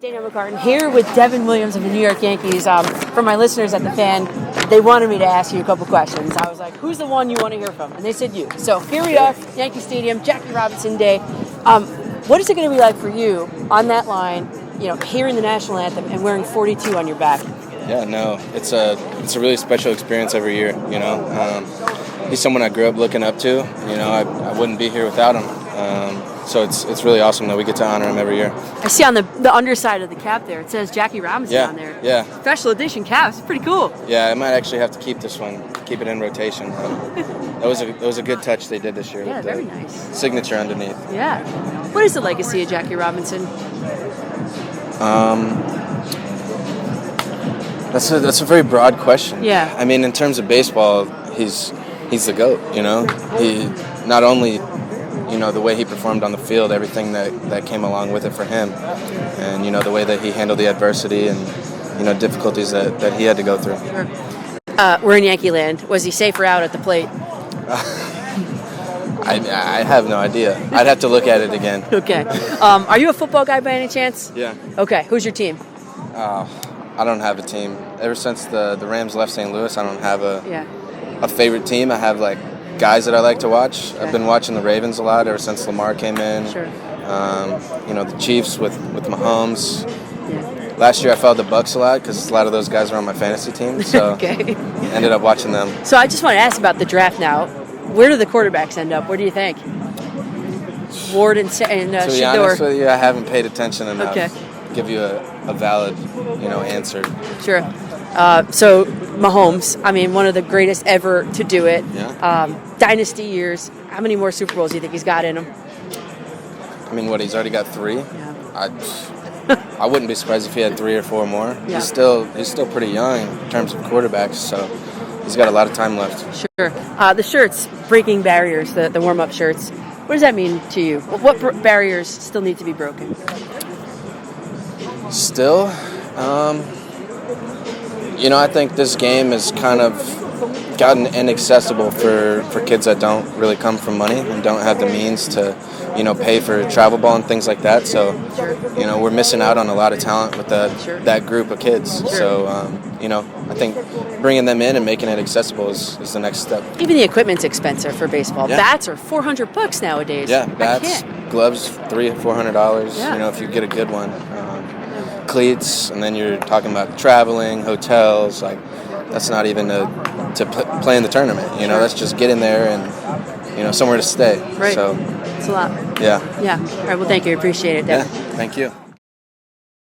Danielle McCartan here with Devin Williams of the New York Yankees. For my listeners at the Fan, they wanted me to ask you a couple questions. I was like, who's the one you want to hear from? And they said you. So here we are, Yankee Stadium, Jackie Robinson Day. What is it going to be like for you on that line, hearing the national anthem and wearing 42 on your back? Yeah, no, it's a really special experience every year, He's someone I grew up looking up to. I wouldn't be here without him. So it's really awesome that we get to honor him every year. I see on the underside of the cap there, it says Jackie Robinson on there. Yeah. Special edition cap. It's pretty cool. Yeah, I might actually have to keep this one, keep it in rotation. That was a good touch they did this year. Yeah, with very the nice. Signature underneath. Yeah. What is the legacy of Jackie Robinson? That's a very broad question. Yeah. I mean, in terms of baseball, he's the GOAT, He not only, the way he performed on the field, everything that came along with it for him, and, the way that he handled the adversity and, difficulties that he had to go through. Sure. We're in Yankee land. Was he safe or out at the plate? I have no idea. I'd have to look at it again. Okay. Are you a football guy by any chance? Yeah. Okay. Who's your team? I don't have a team. Ever since the Rams left St. Louis, I don't have a favorite team. I have guys that I like to watch. Okay. I've been watching the Ravens a lot ever since Lamar came in. Sure. The Chiefs with Mahomes. Yeah. Last year I followed the Bucks a lot because a lot of those guys were on my fantasy team. So Okay. ended up watching them. So I just want to ask about the draft now. Where do the quarterbacks end up? Where do you think? Ward and To be Shador. honest with you, I haven't paid attention enough Okay. to give you a valid, answer. Sure. So Mahomes, one of the greatest ever to do it. Yeah. Dynasty years. How many more Super Bowls do you think he's got in him? He's already got 3. Yeah. I wouldn't be surprised if he had 3 or 4 more. Yeah. He's still pretty young in terms of quarterbacks, so he's got a lot of time left. Sure. The shirts, breaking barriers, the warm-up shirts. What does that mean to you? What barriers still need to be broken? Still, I think this game has kind of gotten inaccessible for kids that don't really come from money and don't have the means to, pay for travel ball and things like that. So, Sure. We're missing out on a lot of talent with Sure. that group of kids. Sure. So, I think bringing them in and making it accessible is the next step. Even the equipment's expensive for baseball. Yeah. Bats are $400 nowadays. Yeah, I bats, can't. gloves, $300-$400. Yeah. If you get a good one. Cleats, and then you're talking about traveling, hotels. That's not even to play in the tournament. That's just get in there and somewhere to stay. Right. So It's a lot. yeah. Yeah. All right. Well, thank you. I appreciate it, Devin. Yeah. Thank you.